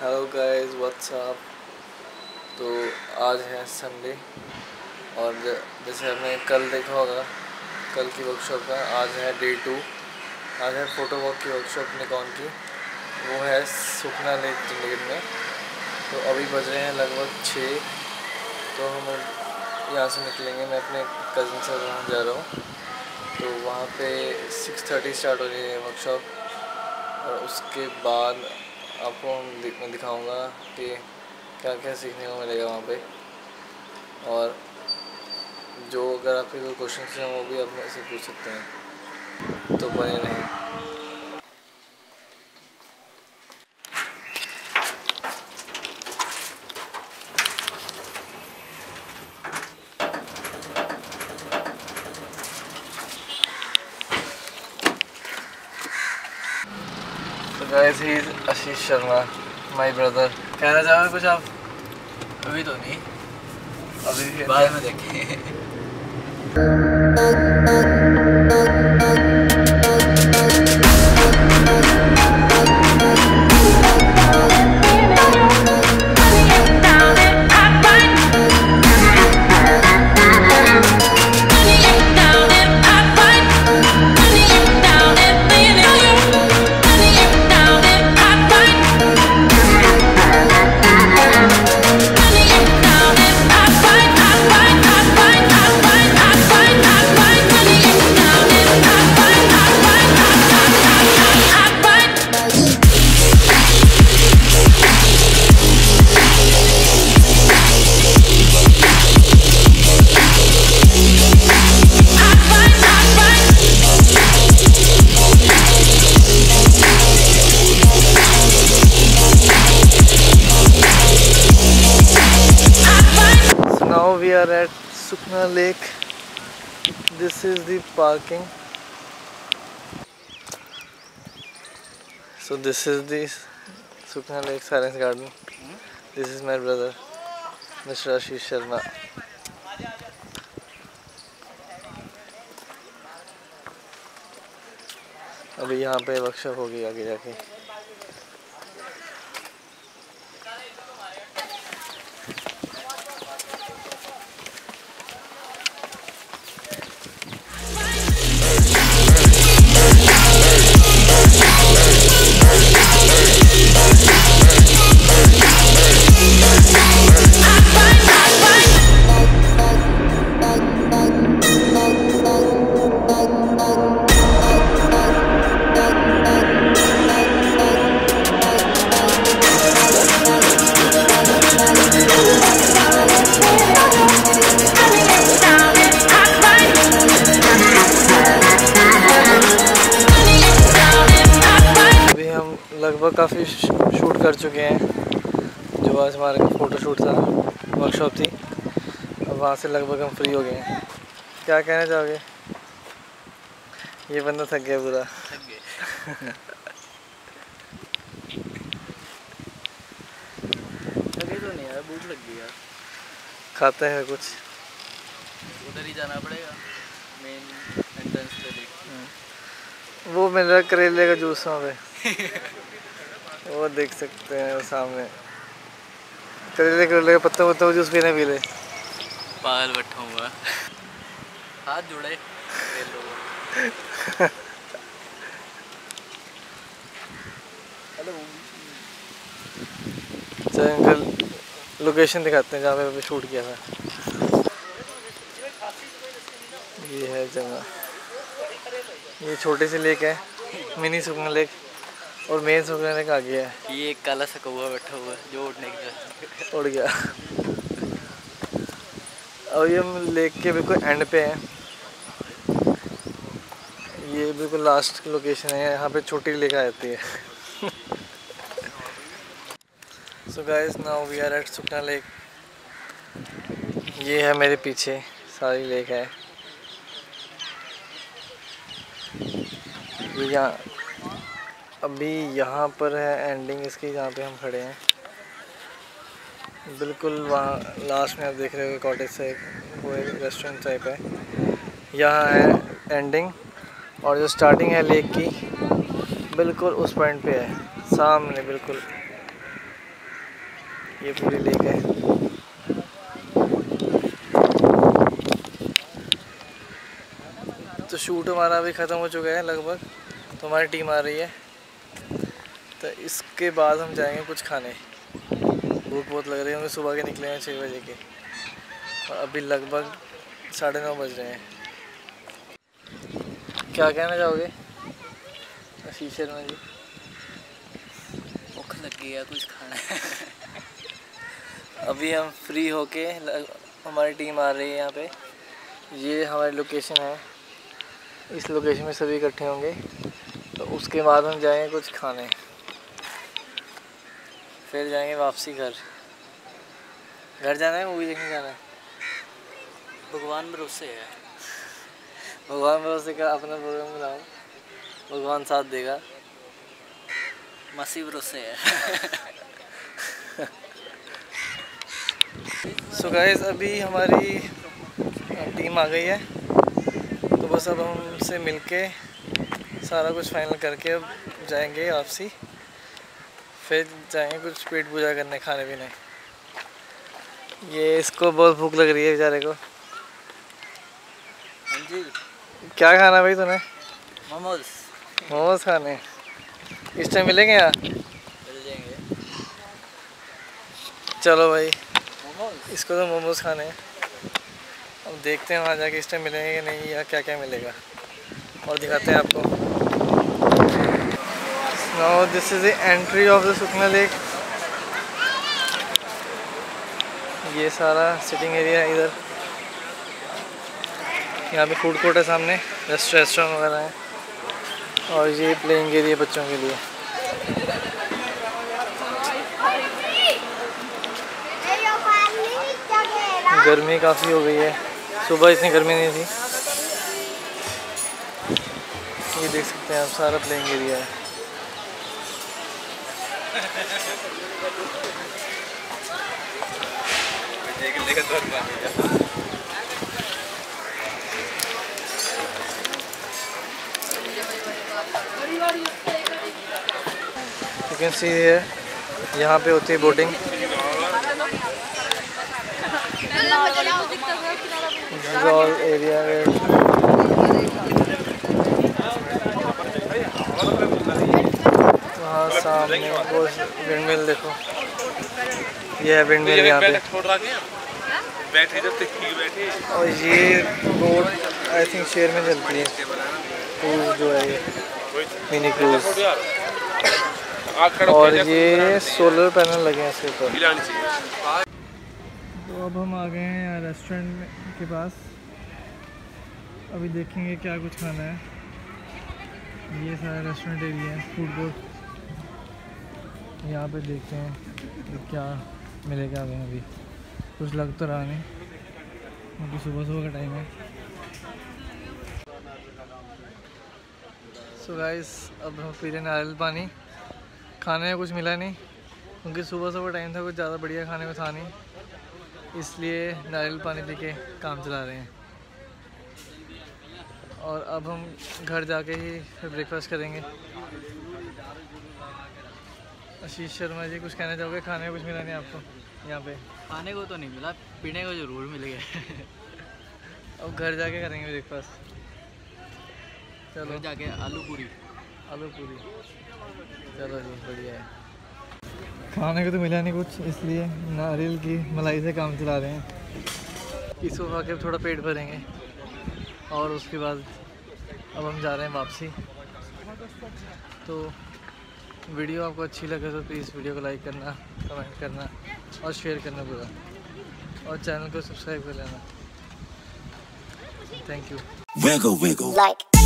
Hello guys, what's up. तो आज है संडे और जैसे हमने कल देखा होगा कल की वर्कशॉप का, आज है डे 2। आज है फ़ोटो वॉक की वर्कशॉप निकॉन की। वो है सुखना लेक चंडीगढ़ में। तो अभी बज रहे हैं लगभग 6। तो हम यहाँ से निकलेंगे। मैं अपने कज़न से वहाँ जा रहा हूँ। तो वहाँ पे 6:30 स्टार्ट हो रही है वर्कशॉप और उसके बाद आपको मैं दिखाऊंगा कि क्या क्या सीखने को मिलेगा वहाँ पे। और जो अगर आपके कोई क्वेश्चन हैं वो भी आप मेरे से पूछ सकते हैं, तो बने रहें। तो guys, he is Ashish Sharma, my brother. कहना चाहोगे कुछ आप? अभी तो नहीं, अभी बाद में देखें। We are at Sukhna Lake. This is the parking. So this is the Sukhna Lake Science Garden. This is my brother, Mr. Ashish Sharma. अभी यहाँ पे वर्कशॉप होगी आगे जाके। लगभग काफ़ी शूट कर चुके हैं। जो आज हमारे फ़ोटो शूट था, वर्कशॉप थी, अब वहाँ से लगभग हम फ्री हो गए हैं। क्या कहना चाहोगे? ये बंदा थक गया पूरा। थक गए। थके तो नहीं यार, भूख लग गई यार। खाते हैं कुछ। उधर ही जाना पड़ेगा, मेन एंट्रेंस पे देख। वो मिल रहा करेले का जूस वहाँ पे। वो देख सकते हैं सामने करेले का पत्ता जूस पीने पी ले। पागल बैठा हुआ, हाथ जुड़े। हेलो। चल अंकल, लोकेशन दिखाते हैं जहाँ पे शूट किया था। ये है जगह। ये छोटी सी लेक है, मिनी सुखना लेक, और मेन सुखना लेक आ गया है। ये एक काला सा कौवा बैठा हुआ है जो उड़ने की उड़ गया। और ये हम लेक के बिल्कुल एंड पे हैं। ये बिल्कुल लास्ट लोकेशन है, यहाँ पे छोटी लेक आ जाती है। So guys, now we are at Sukhna lake. ये है मेरे पीछे सारी लेक है। ये यहाँ अभी यहाँ पर है एंडिंग इसकी, जहाँ पे हम खड़े हैं। बिल्कुल वहाँ लास्ट में आप देख रहे हो कॉटेज से वो एक रेस्टोरेंट टाइप है। यहाँ है एंडिंग, और जो स्टार्टिंग है लेक की बिल्कुल उस पॉइंट पे है, सामने बिल्कुल। ये पूरी लेक है। तो शूट हमारा अभी ख़त्म हो चुका है लगभग, तो हमारी टीम आ रही है। तो इसके बाद हम जाएंगे कुछ खाने, भूख बहुत लग रही है क्योंकि सुबह के निकले हैं 6 बजे के और अभी लगभग 9:30 बज रहे हैं। क्या कहना चाहोगे आशीष शर्मा जी? भूख लग गई है, कुछ खाना है। अभी हम फ्री होके हमारी टीम आ रही है यहाँ पे। ये हमारी लोकेशन है, इस लोकेशन में सभी इकट्ठे होंगे। तो उसके बाद हम जाएंगे कुछ खाने, फिर जाएंगे वापसी घर जाना है, मूवी देखने जाना है। भगवान भरोसे है। भगवान भरोसे का अपना प्रोग्राम बनाओ, भगवान साथ देगा। मसीह भरोसे है। सो गाइस अभी हमारी टीम आ गई है, तो बस अब हम उनसे मिलके सारा कुछ फाइनल करके अब जाएंगे वापसी, फिर जाएंगे कुछ पेट पूजा करने, खाने पीने। ये इसको बहुत भूख लग रही है बेचारे को। हाँ जी, क्या खाना भाई तूने? मोमोज मोमोज खाने इस टाइम मिलेंगे यहाँ? मिल जाएंगे। चलो भाई, मोमोज इसको तो मोमोज खाने हैं। अब देखते हैं वहाँ जाके इस टाइम मिलेंगे कि नहीं, या क्या क्या मिलेगा और दिखाते हैं आपको। Now this is the entry of the Sukhna lake. ये सारा सिटिंग एरिया है इधर। यहाँ पे फूड कोर्ट है सामने, रेस्टोरेंट वगैरह है, और ये प्लेइंग एरिया बच्चों के लिए। गर्मी काफ़ी हो गई है, सुबह इतनी गर्मी नहीं थी। ये देख सकते हैं आप, सारा प्लेइंग एरिया है। You can see here, यहाँ पे होती है बोटिंग। ऑल एरिया वहाँ सामने वो विंडमिल देखो, ये है विंडमिल यहाँ पे। और ये बोट आई थिंक शेयर में चलती है, क्रूज जो है ये मिनी क्रूज। और ये सोलर पैनल लगे हैं इसके ऊपर। तो अब हम आ गए हैं यहाँ रेस्टोरेंट के पास, अभी देखेंगे क्या कुछ खाना है। ये सारा रेस्टोरेंट एरिया है, फूड कोर्ट। यहाँ पे देखते हैं कि क्या मिलेगा हमें। अभी कुछ लग तो रहा नहीं क्योंकि सुबह का टाइम है। सो गाइस अब हम पी रहे नारियल पानी। खाने में कुछ मिला नहीं क्योंकि सुबह टाइम था, कुछ ज़्यादा बढ़िया खाने को था नहीं, इसलिए नारियल पानी पी के काम चला रहे हैं। और अब हम घर जाके ही फिर ब्रेकफास्ट करेंगे। आशीष शर्मा जी कुछ कहना चाहोगे? खाने में कुछ मिला नहीं आपको यहाँ पे? खाने को तो नहीं मिला, पीने को जरूर मिल गया। अब घर जाके करेंगे ब्रेकफास्ट। चलो जाके आलू पूरी। चलो जी, बढ़िया है। खाने को तो मिला नहीं कुछ, इसलिए नारियल की मलाई से काम चला रहे हैं। इसको खा के थोड़ा पेट भरेंगे और उसके बाद अब हम जा रहे हैं वापसी। तो वीडियो आपको अच्छी लगे तो प्लीज़ वीडियो को लाइक करना, कमेंट करना और शेयर करना पूरा, और चैनल को सब्सक्राइब कर लेना। Thank you. Wiggle, wiggle. Like.